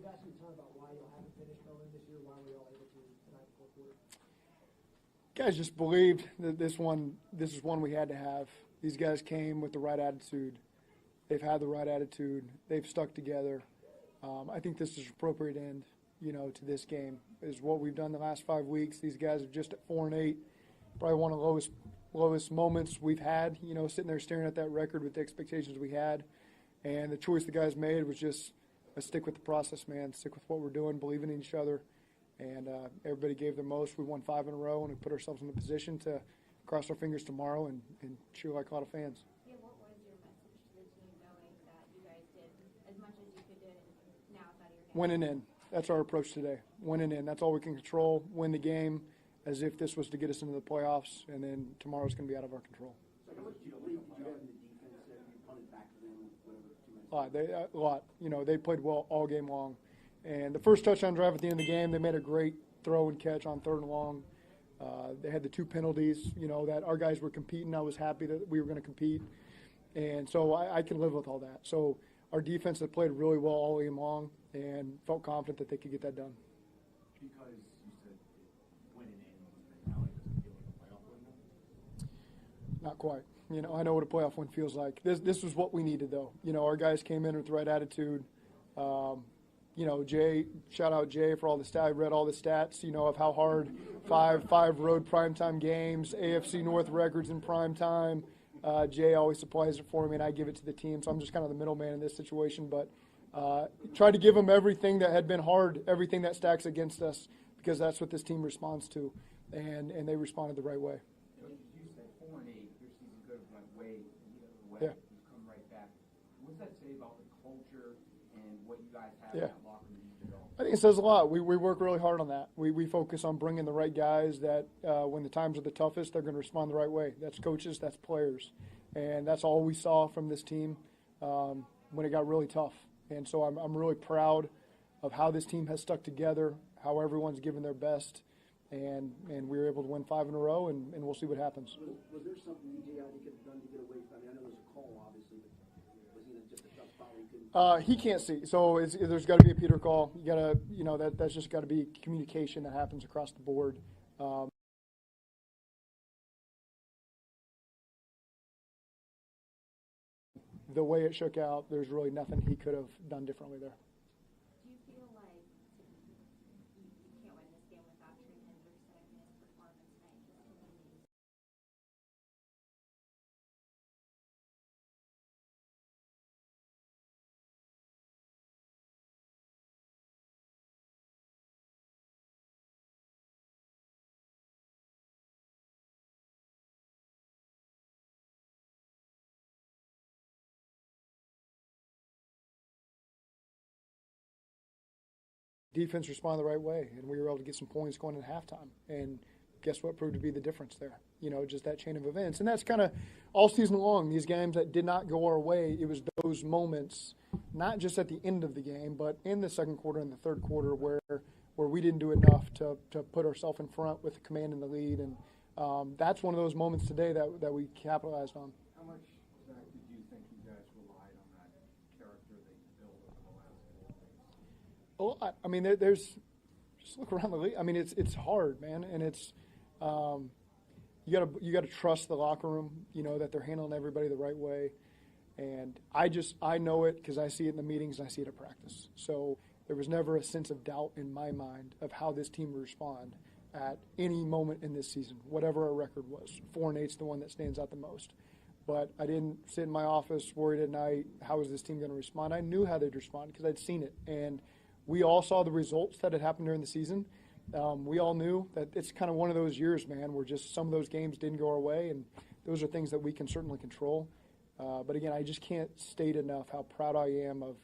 We've asked you a ton about why you haven't finished early this year. Why were you all able to tonight in the fourth quarter? Guys just believed that this is one we had to have. These guys came with the right attitude. They've had the right attitude. They've stuck together. I think this is an appropriate end, to this game. Is what we've done the last 5 weeks. These guys are just at 4-8. Probably one of the lowest moments we've had, sitting there staring at that record with the expectations we had. And the choice the guys made was just stick with the process, man. Stick with what we're doing, believing in each other. And everybody gave their most. We won 5 in a row, and we put ourselves in a position to cross our fingers tomorrow and cheer like a lot of fans. Yeah, what was your message to the team knowing that you guys did as much as you could do and now it's out of your hands? Winning in. That's our approach today. Winning in. That's all we can control. Win the game as if this was to get us into the playoffs, and then tomorrow's going to be out of our control. So how much belief did you have in the defense that you punted back to them, whatever, 2 minutes? A lot. They played well all game long. And the first touchdown drive at the end of the game, they made a great throw and catch on 3rd and long. They had the 2 penalties, that our guys were competing. I was happy that we were going to compete. And so I can live with all that. So our defense had played really well all game long and felt confident that they could get that done. Because you said winning in, now it doesn't feel like a playoff win now? Not quite. I know what a playoff win feels like. This was what we needed, though. Our guys came in with the right attitude. Jay, shout out Jay for all the stats. I read all the stats, of how hard five road primetime games, AFC North records in primetime. Jay always supplies it for me, and I give it to the team. So I'm just kind of the middleman in this situation. But tried to give them everything that had been hard, everything that stacks against us, because that's what this team responds to, and they responded the right way. You said 4-8, your season could have went way the other way. Yeah. You've come right back. What does that say about the culture and what you guys have Yeah. in that locker room you've developed? I think it says a lot. We work really hard on that. We focus on bringing the right guys that when the times are the toughest, they're going to respond the right way. That's coaches, that's players. And that's all we saw from this team when it got really tough. And so I'm really proud of how this team has stuck together, how everyone's given their best, and we were able to win 5 in a row, and we'll see what happens. Was there something EJ could have done to get away from? I mean, I know there's a call, obviously, but was he just a tough foul he couldn't? He can't see, so there's got to be a Peter call. You got to, that's just got to be communication that happens across the board. The way it shook out, there's really nothing he could have done differently there. Do you feel like you can't win this game without Trey Hendricks having his performance tonight? Defense responded the right way, and we were able to get some points going at halftime. And guess what proved to be the difference there? Just that chain of events. And that's kind of all season long, these games that did not go our way, it was those moments, not just at the end of the game, but in the second quarter and the third quarter where we didn't do enough to put ourselves in front with the command and the lead. And that's one of those moments today that we capitalized on. How much, Zach, did you think you guys relied on that character that you built over the last 4 weeks? I mean, there's just look around the league. I mean, it's hard, man, and it's you got to trust the locker room. That they're handling everybody the right way, and I know it because I see it in the meetings and I see it at practice. So there was never a sense of doubt in my mind of how this team would respond at any moment in this season, whatever our record was. 4-8's the one that stands out the most. But I didn't sit in my office worried at night, how is this team going to respond? I knew how they'd respond because I'd seen it. And we all saw the results that had happened during the season. We all knew that it's kind of one of those years, man, where just some of those games didn't go our way, and those are things that we can certainly control. But, again, I just can't state enough how proud I am of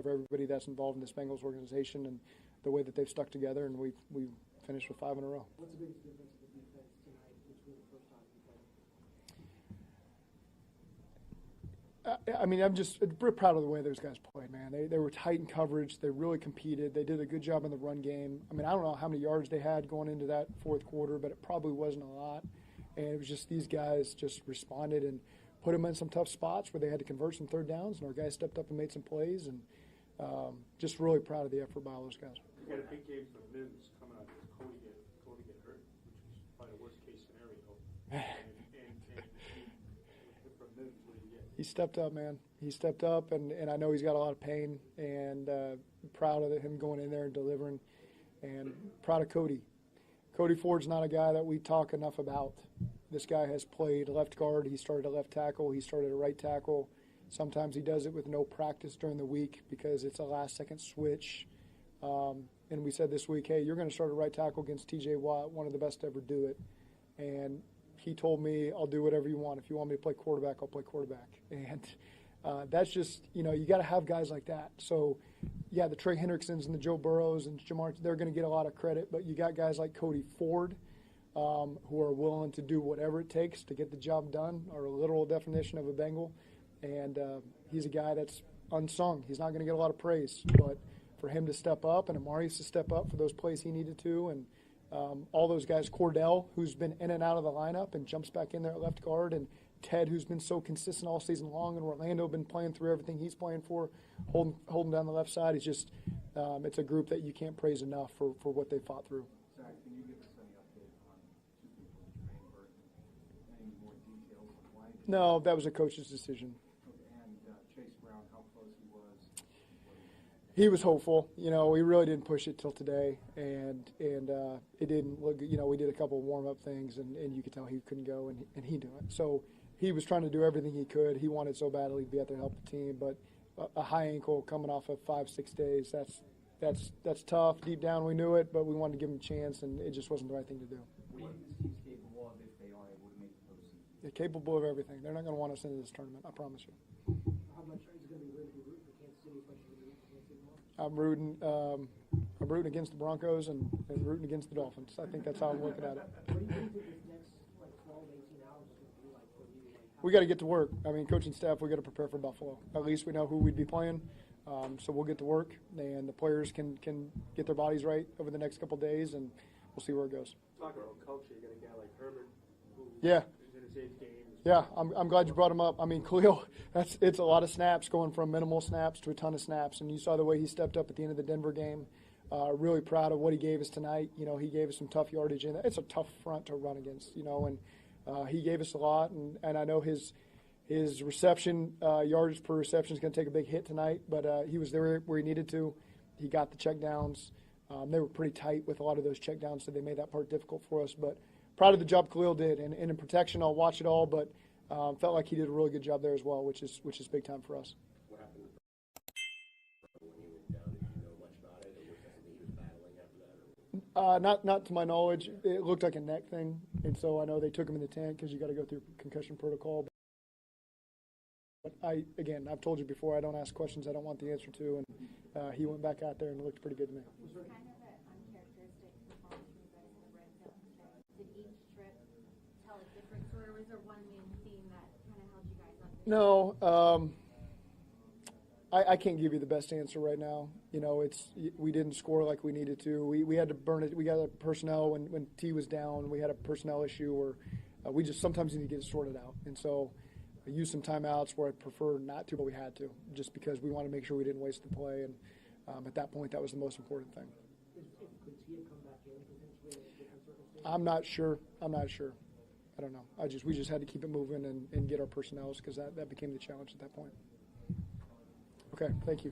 everybody that's involved in this Bengals organization and the way that they've stuck together, and we finished with 5 in a row. What's the biggest difference in the defense tonight between the first time you played? I mean, I'm just proud of the way those guys played, man. They were tight in coverage. They really competed. They did a good job in the run game. I mean, I don't know how many yards they had going into that fourth quarter, but it probably wasn't a lot. And it was just these guys just responded and put them in some tough spots where they had to convert some third downs, and our guys stepped up and made some plays, and just really proud of the effort by all those guys. You got a big game for Mims coming out. Cody get hurt, which was probably the worst case scenario. and from Mims, what do you get? He stepped up, man. He stepped up, and I know he's got a lot of pain, and proud of him going in there and delivering, and proud of Cody. Cody Ford's not a guy that we talk enough about. This guy has played left guard. He started at left tackle. He started at right tackle. Sometimes he does it with no practice during the week because it's a last-second switch. And we said this week, hey, you're going to start at right tackle against T.J. Watt, one of the best to ever do it. And he told me, I'll do whatever you want. If you want me to play quarterback, I'll play quarterback. And that's just, you got to have guys like that. So, yeah, the Trey Hendricksons and the Joe Burrows and Jamar, they're going to get a lot of credit. But you got guys like Cody Ford who are willing to do whatever it takes to get the job done, or a literal definition of a Bengal. And he's a guy that's unsung. He's not going to get a lot of praise. But for him to step up and Amarius to step up for those plays he needed to, and all those guys, Cordell, who's been in and out of the lineup and jumps back in there at left guard, and Ted, who's been so consistent all season long, and Orlando been playing through everything he's playing for, holding down the left side. It's just it's a group that you can't praise enough for what they fought through. Zach, can you give us any update on two people in Jermaine Burton? Any more details on why? No, that was a coach's decision. And Chase Brown, how close he was? He was hopeful. We really didn't push it till today, and it didn't look. We did a couple of warm-up things, and you could tell he couldn't go, and he knew it. So he was trying to do everything he could. He wanted so badly to be out there to help the team, but a high ankle coming off of 5-6 days, that's tough. Deep down we knew it, but we wanted to give him a chance, and it just wasn't the right thing to do. What do you think this team's capable of if they are able to make the postseason? They're capable of everything. They're not going to want us into this tournament, I promise you. How much is it going to be weird if you root for Kansas City as much as you root for Kansas City more? I'm rooting against the Broncos and rooting against the Dolphins. I think that's how I'm looking at it. What do you think this next 12, 18 hours is going to be like for you? We got to get to work. I mean, coaching staff, we got to prepare for Buffalo. At least we know who we'd be playing. So we'll get to work, and the players can get their bodies right over the next couple of days, and we'll see where it goes. Talking about culture, you got a guy like Herbert who Yeah. is in his eighth game. Yeah, I'm glad you brought him up. I mean, Khalil, it's a lot of snaps, going from minimal snaps to a ton of snaps, and you saw the way he stepped up at the end of the Denver game. Really proud of what he gave us tonight. He gave us some tough yardage, and it's a tough front to run against, and he gave us a lot, and I know his reception, yardage per reception is going to take a big hit tonight, but he was there where he needed to. He got the checkdowns. They were pretty tight with a lot of those checkdowns, so they made that part difficult for us. But proud of the job Khalil did, and in protection, I'll watch it all, but felt like he did a really good job there as well, which is big time for us. What happened when he went down? Did you know much about it, or was that something he was battling after that? Not to my knowledge. It looked like a neck thing, and so I know they took him in the tent because you got to go through concussion protocol. But I've told you before, I don't ask questions I don't want the answer to, and he went back out there and looked pretty good to me. Kind of an uncharacteristic performance from you guys in the red zone today. Did each trip tell a different story, or was there one main theme that kind of held you guys up? No, I can't give you the best answer right now. We didn't score like we needed to. We had to burn it. We got a personnel when T was down. We had a personnel issue, or we just sometimes need to get it sorted out. And so I used some timeouts where I'd prefer not to, but we had to, just because we wanted to make sure we didn't waste the play. And at that point, that was the most important thing. Could T have come back in potentially in a different circumstance? I'm not sure. I don't know. We just had to keep it moving and get our personnel, because that became the challenge at that point. Okay, thank you.